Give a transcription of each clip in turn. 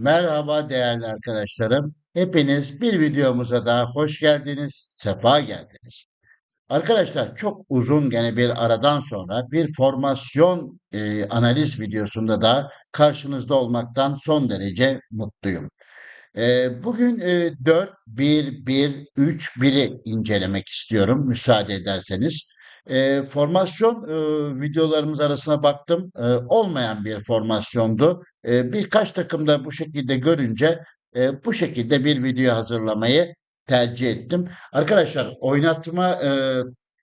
Merhaba değerli arkadaşlarım. Hepiniz bir videomuza daha hoş geldiniz, sefa geldiniz. Arkadaşlar çok uzun gene bir aradan sonra bir formasyon analiz videosunda da karşınızda olmaktan son derece mutluyum. Bugün 4, 1, 1, 3, 1'i incelemek istiyorum müsaade ederseniz. Formasyon videolarımız arasına baktım. Olmayan bir formasyondu. Birkaç takımda bu şekilde görünce bu şekilde bir video hazırlamayı tercih ettim. Arkadaşlar oynatma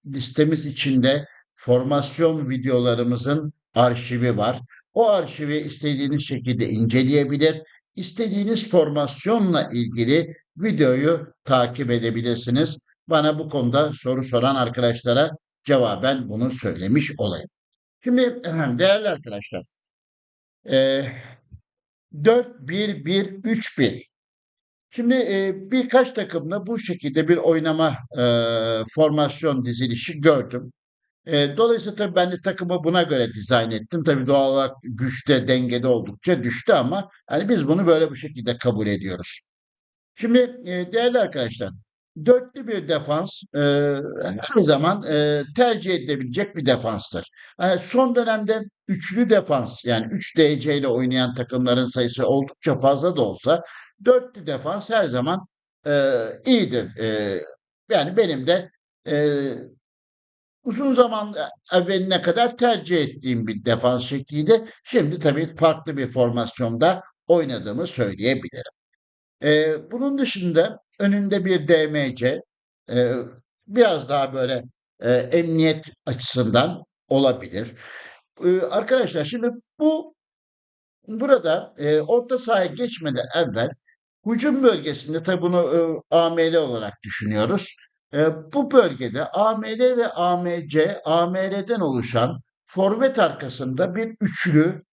listemiz içinde formasyon videolarımızın arşivi var. O arşivi istediğiniz şekilde inceleyebilir. İstediğiniz formasyonla ilgili videoyu takip edebilirsiniz. Bana bu konuda soru soran arkadaşlara cevaben bunu söylemiş olayım. Şimdi değerli arkadaşlar, e, 4-1-1-3-1. Şimdi birkaç takımla bu şekilde bir oynama formasyon dizilişi gördüm. Dolayısıyla tabii ben de takımı buna göre dizayn ettim. Tabii doğal olarak güçte, dengede oldukça düştü ama hani biz bunu böyle bu şekilde kabul ediyoruz. Şimdi değerli arkadaşlar, dörtlü bir defans her zaman tercih edilebilecek bir defanstır. Son dönemde üçlü defans yani 3 DC ile oynayan takımların sayısı oldukça fazla da olsa dörtlü defans her zaman iyidir. Yani benim de e, uzun zaman evveline kadar tercih ettiğim bir defans şekliydi. Şimdi tabii farklı bir formasyonda oynadığımı söyleyebilirim. Bunun dışında önünde bir DMC e, biraz daha böyle emniyet açısından olabilir. Arkadaşlar şimdi burada orta sahaya geçmeden evvel hücum bölgesinde tabii bunu AML olarak düşünüyoruz. Bu bölgede AML ve AMC, AMR'den oluşan forvet arkasında bir üçlü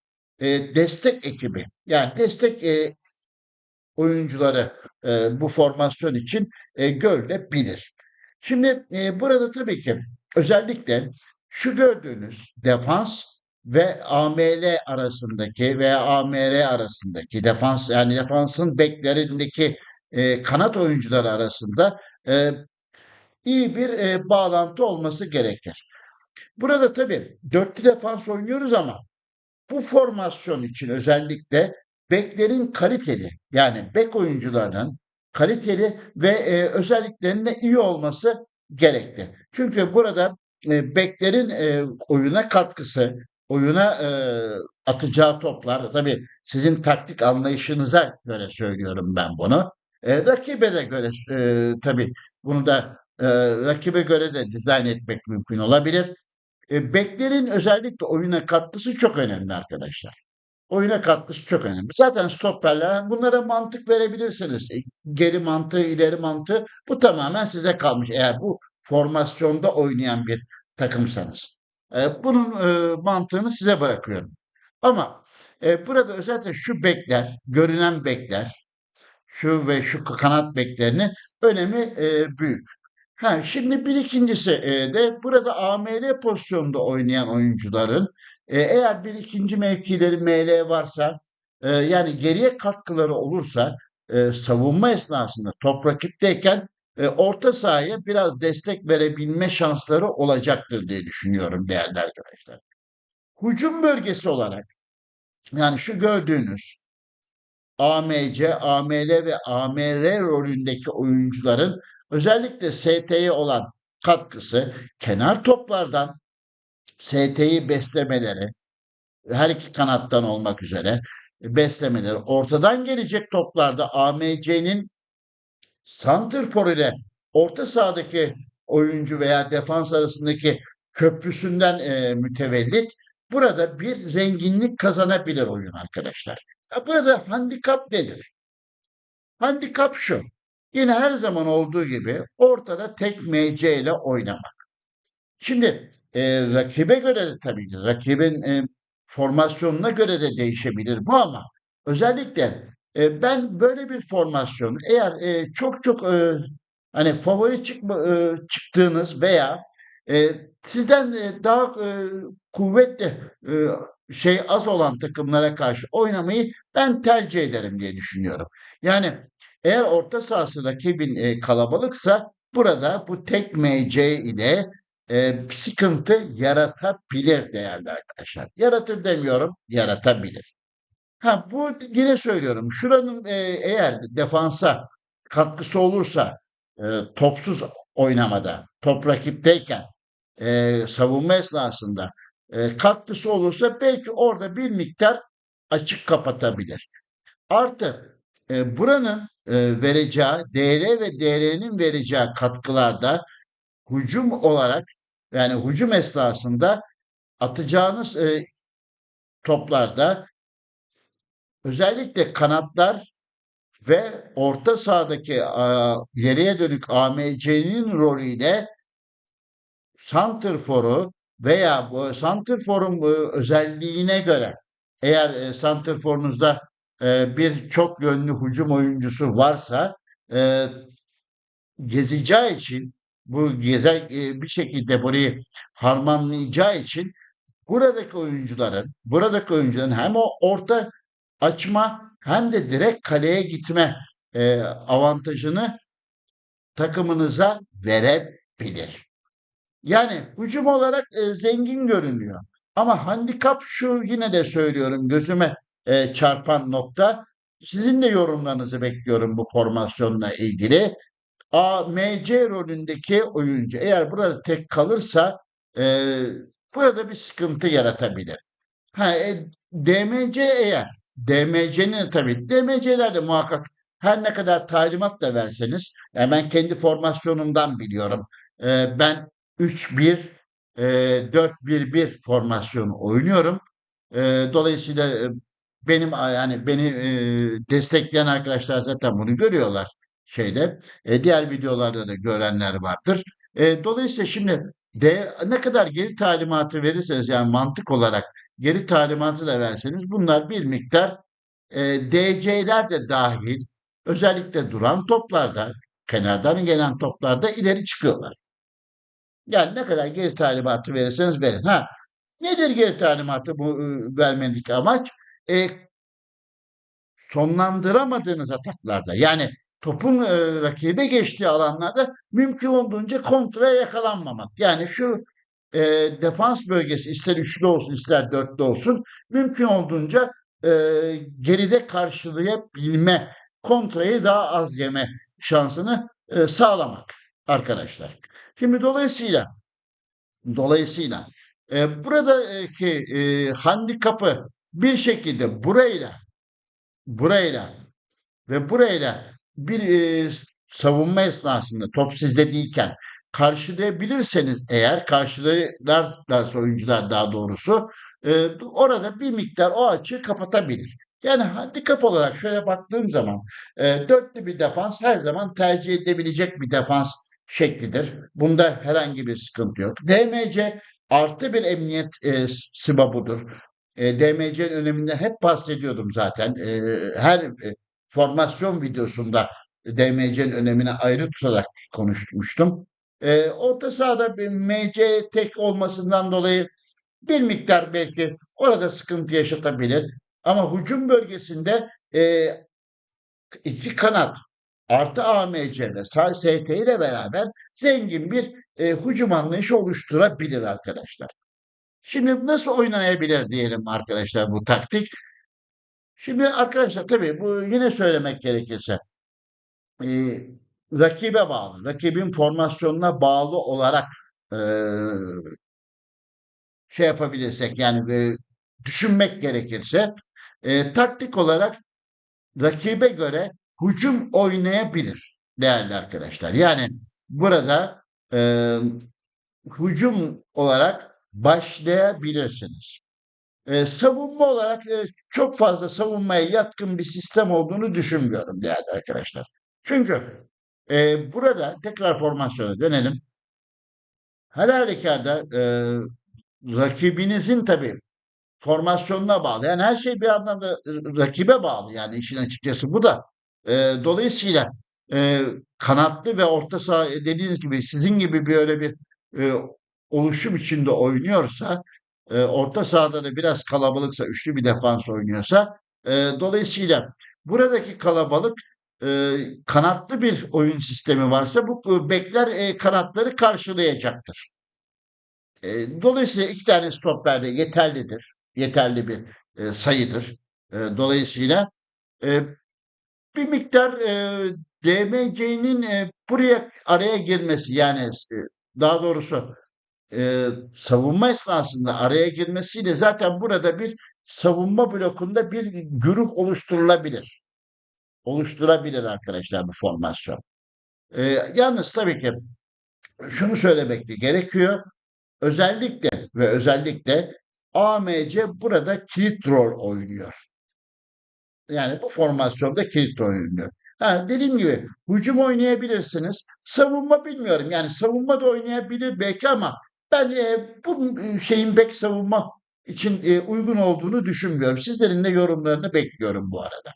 destek ekibi yani destek oyuncuları bu formasyon için görülebilir. Şimdi burada tabii ki özellikle şu gördüğünüz defans ve AML arasındaki veya AMR arasındaki defans yani defansın beklerindeki kanat oyuncuları arasında e, iyi bir bağlantı olması gerekir. Burada tabii dörtlü defans oynuyoruz ama bu formasyon için özellikle beklerin kaliteli yani bek oyuncularının kaliteli ve özelliklerinde iyi olması gerekli. Çünkü burada beklerin oyuna katkısı, oyuna atacağı toplar tabii sizin taktik anlayışınıza göre söylüyorum ben bunu. Rakibe de göre tabii bunu da rakibe göre de dizayn etmek mümkün olabilir. Beklerin özellikle oyuna katkısı çok önemli arkadaşlar. Oyuna katkısı çok önemli. Zaten stopperler bunlara mantık verebilirsiniz. Geri mantığı, ileri mantığı bu tamamen size kalmış. Eğer bu formasyonda oynayan bir takımsanız. Bunun mantığını size bırakıyorum. Ama burada özellikle şu bekler, görünen bekler, şu ve şu kanat beklerinin önemi büyük. Şimdi bir ikincisi de burada AML pozisyonda oynayan oyuncuların eğer bir ikinci mevkileri ML varsa yani geriye katkıları olursa savunma esnasında top rakipteyken orta sahaya biraz destek verebilme şansları olacaktır diye düşünüyorum değerli arkadaşlar. Hücum bölgesi olarak yani şu gördüğünüz AMC, AML ve AMR rolündeki oyuncuların özellikle ST'ye olan katkısı kenar toplardan ST'yi beslemeleri, her iki kanattan olmak üzere beslemeleri, ortadan gelecek toplarda AMC'nin santrfor ile orta sahadaki oyuncu veya defans arasındaki köprüsünden mütevellit burada bir zenginlik kazanabilir oyun arkadaşlar. Burada handikap nedir? Handikap şu. Yine her zaman olduğu gibi ortada tek MC ile oynamak. Şimdi rakibe göre de tabii ki rakibin formasyonuna göre de değişebilir bu ama özellikle ben böyle bir formasyonu eğer çok hani favori çıktığınız veya sizden daha kuvvetli şey az olan takımlara karşı oynamayı ben tercih ederim diye düşünüyorum. Yani eğer orta sahası rakibin kalabalıksa burada bu tek MC ile bir sıkıntı yaratabilir değerli arkadaşlar. Yaratır demiyorum, yaratabilir. Ha, bu yine söylüyorum. Şuranın eğer defansa katkısı olursa topsuz oynamada, top rakipteyken savunma esnasında katkısı olursa belki orada bir miktar açık kapatabilir. Artı buranın vereceği DR ve DR'nin vereceği katkılarda hücum olarak yani hücum esnasında atacağınız toplarda özellikle kanatlar ve orta sahadaki ileriye dönük AMC'nin rolüyle santrforu veya bu santrforun özelliğine göre eğer santrforunuzda bir çok yönlü hücum oyuncusu varsa e, gezeceği için bir şekilde burayı harmanlayacağı için buradaki oyuncuların hem o orta açma hem de direkt kaleye gitme avantajını takımınıza verebilir. Yani hücum olarak zengin görünüyor. Ama handikap şu, yine de söylüyorum, gözüme çarpan nokta. Sizin de yorumlarınızı bekliyorum bu formasyonla ilgili. MC rolündeki oyuncu eğer burada tek kalırsa e, burada bir sıkıntı yaratabilir. Ha, DMC eğer DMC'nin tabii DMC'ler de muhakkak her ne kadar talimat da verseniz yani ben kendi formasyonumdan biliyorum. Ben 3-1 4-1-1 formasyonu oynuyorum. Dolayısıyla yani beni destekleyen arkadaşlar zaten bunu görüyorlar şeyde. Diğer videolarda da görenler vardır. Dolayısıyla şimdi ne kadar geri talimatı verirseniz yani mantık olarak geri talimatı da verseniz bunlar bir miktar DC'ler de dahil özellikle duran toplarda kenardan gelen toplarda ileri çıkıyorlar. Yani ne kadar geri talimatı verirseniz verin. Ha, nedir geri talimatı bu vermedeki amaç? E, Sonlandıramadığınız ataklarda yani topun rakibe geçtiği alanlarda mümkün olduğunca kontraya yakalanmamak. Yani şu e, defans bölgesi ister üçlü olsun ister dörtlü olsun mümkün olduğunca e, geride karşılayabilme, kontrayı daha az yeme şansını sağlamak arkadaşlar. Şimdi dolayısıyla buradaki handikapı bir şekilde burayla ve burayla bir savunma esnasında top sizde değilken karşılayabilirseniz eğer karşılarlarsa oyuncular daha doğrusu orada bir miktar o açığı kapatabilir. Yani handikap olarak şöyle baktığım zaman dörtlü bir defans her zaman tercih edebilecek bir defans şeklidir. Bunda herhangi bir sıkıntı yok. DMC artı bir emniyet sıbabudur. DMC'nin öneminden hep bahsediyordum zaten. Her formasyon videosunda DMC'nin önemine ayrı tutarak konuşmuştum. Orta sahada bir MC tek olmasından dolayı bir miktar belki orada sıkıntı yaşatabilir. Ama hücum bölgesinde iki kanat artı AMC ve ST ile beraber zengin bir hücum anlayışı oluşturabilir arkadaşlar. Şimdi nasıl oynanabilir diyelim arkadaşlar bu taktik. Şimdi arkadaşlar tabii bu yine söylemek gerekirse e, rakibe bağlı, rakibin formasyonuna bağlı olarak e, şey yapabilirsek yani düşünmek gerekirse taktik olarak rakibe göre hücum oynayabilir değerli arkadaşlar. Yani burada e, hücum olarak başlayabilirsiniz. Savunma olarak çok fazla savunmaya yatkın bir sistem olduğunu düşünmüyorum değerli arkadaşlar. Çünkü burada tekrar formasyona dönelim. Her halükarda rakibinizin tabii formasyonuna bağlı. Yani her şey bir anlamda rakibe bağlı yani işin açıkçası bu da. Dolayısıyla e, kanatlı ve orta saha dediğiniz gibi sizin gibi böyle bir e, oluşum içinde oynuyorsa orta sahada da biraz kalabalıksa, üçlü bir defans oynuyorsa, dolayısıyla buradaki kalabalık, kanatlı bir oyun sistemi varsa bu bekler kanatları karşılayacaktır. Dolayısıyla iki tane stoper de yeterlidir. Yeterli bir sayıdır. Dolayısıyla e, bir miktar DMC'nin buraya araya girmesi, yani daha doğrusu savunma esnasında araya girmesiyle zaten burada bir savunma blokunda bir güruh oluşturulabilir. Oluşturabilir arkadaşlar bu formasyon. Yalnız tabii ki şunu söylemek de gerekiyor. Özellikle ve özellikle AMC burada kilit rol oynuyor. Yani bu formasyonda kilit oynuyor. Ha, dediğim gibi hücum oynayabilirsiniz. Savunma bilmiyorum. Yani savunma da oynayabilir belki ama ben bu şeyin bek savunma için uygun olduğunu düşünmüyorum. Sizlerin de yorumlarını bekliyorum bu arada.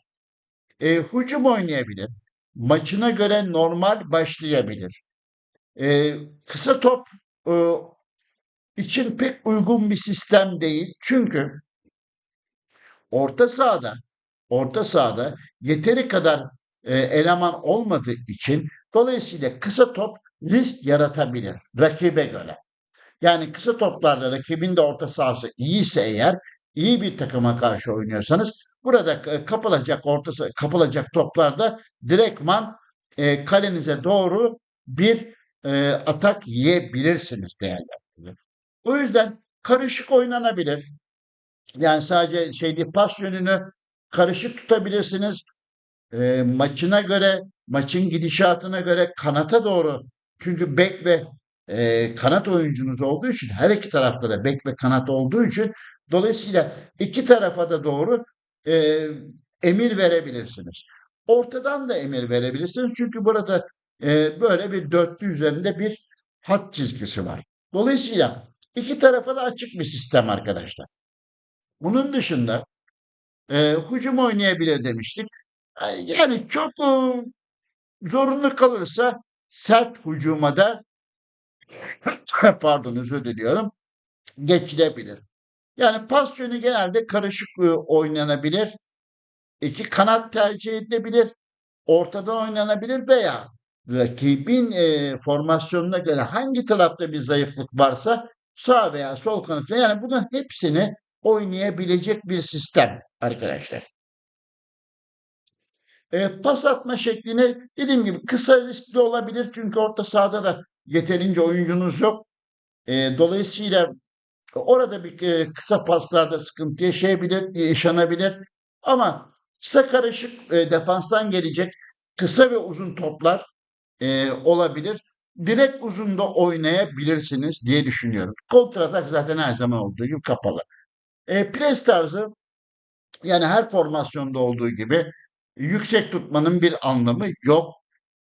Hücum oynayabilir. Maçına göre normal başlayabilir. Kısa top e, için pek uygun bir sistem değil. Çünkü orta sahada orta sahada yeteri kadar eleman olmadığı için dolayısıyla kısa top risk yaratabilir rakibe göre. Yani kısa toplarda rakibin de orta sahası iyiyse eğer, iyi bir takıma karşı oynuyorsanız burada kapılacak toplarda direktman kalenize doğru bir atak yiyebilirsiniz değerli. O yüzden karışık oynanabilir. Yani sadece pas yönünü karışık tutabilirsiniz. Maçına göre, maçın gidişatına göre kanata doğru. Çünkü bek ve kanat oyuncunuz olduğu için, her iki tarafta da bek ve kanat olduğu için dolayısıyla iki tarafa da doğru e, emir verebilirsiniz. Ortadan da emir verebilirsiniz. Çünkü burada böyle bir dörtlü üzerinde bir hat çizgisi var. Dolayısıyla iki tarafa da açık bir sistem arkadaşlar. Bunun dışında hücum oynayabilir demiştik. Yani çok zorunlu kalırsa sert hücuma da pardon, özür diliyorum, geçilebilir. Yani pas yönü genelde karışık oynanabilir. İki kanat tercih edilebilir. Ortadan oynanabilir veya rakibin formasyonuna göre hangi tarafta bir zayıflık varsa sağ veya sol kanatta, yani bunun hepsini oynayabilecek bir sistem arkadaşlar. Pas atma şeklini dediğim gibi kısa riskli olabilir çünkü orta sahada da yeterince oyuncunuz yok. Dolayısıyla orada bir kısa paslarda sıkıntı yaşanabilir. Ama kısa karışık defanstan gelecek kısa ve uzun toplar olabilir. Direkt uzun da oynayabilirsiniz diye düşünüyorum. Kontratak zaten her zaman olduğu gibi kapalı. Pres tarzı, yani her formasyonda olduğu gibi yüksek tutmanın bir anlamı yok.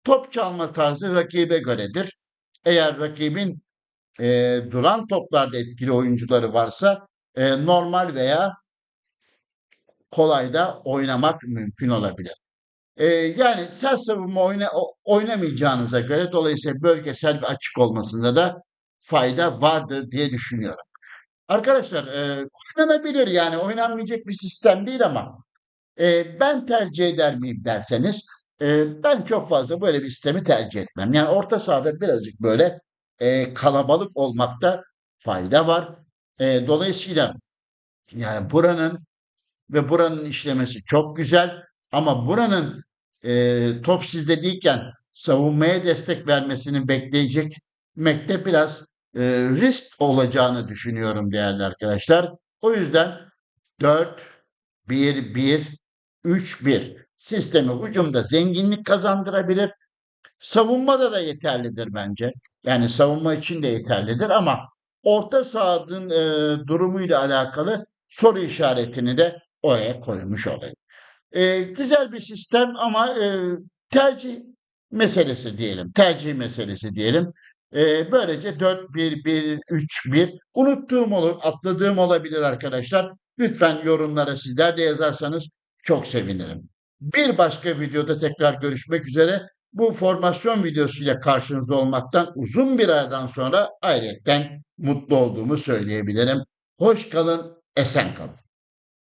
Top çalma tarzı rakibe göredir. Eğer rakibin duran toplarda etkili oyuncuları varsa normal veya kolay da oynamak mümkün olabilir. Yani sert savunma oynamayacağınıza göre dolayısıyla bölgesel ve açık olmasında da fayda vardır diye düşünüyorum. Arkadaşlar, oynanabilir, yani oynanmayacak bir sistem değil ama ben tercih eder miyim derseniz, ben çok fazla böyle bir sistemi tercih etmem. Yani orta sahada birazcık böyle kalabalık olmakta fayda var. Dolayısıyla yani buranın işlemesi çok güzel ama buranın top sizde değilken savunmaya destek vermesini bekleyecekmekte biraz risk olacağını düşünüyorum değerli arkadaşlar. O yüzden 4-1-1-3-1 sistemi hücumda zenginlik kazandırabilir. Savunmada da yeterlidir bence. Yani savunma için de yeterlidir ama orta sahanın durumuyla alakalı soru işaretini de oraya koymuş olayım. Güzel bir sistem ama tercih meselesi diyelim. Tercih meselesi diyelim. Böylece 4-1-1-3-1 unuttuğum olur, atladığım olabilir arkadaşlar. Lütfen yorumlara sizler de yazarsanız çok sevinirim. Bir başka videoda tekrar görüşmek üzere. Bu formasyon videosuyla karşınızda olmaktan uzun bir aradan sonra ayrıca mutlu olduğumu söyleyebilirim. Hoş kalın, esen kalın.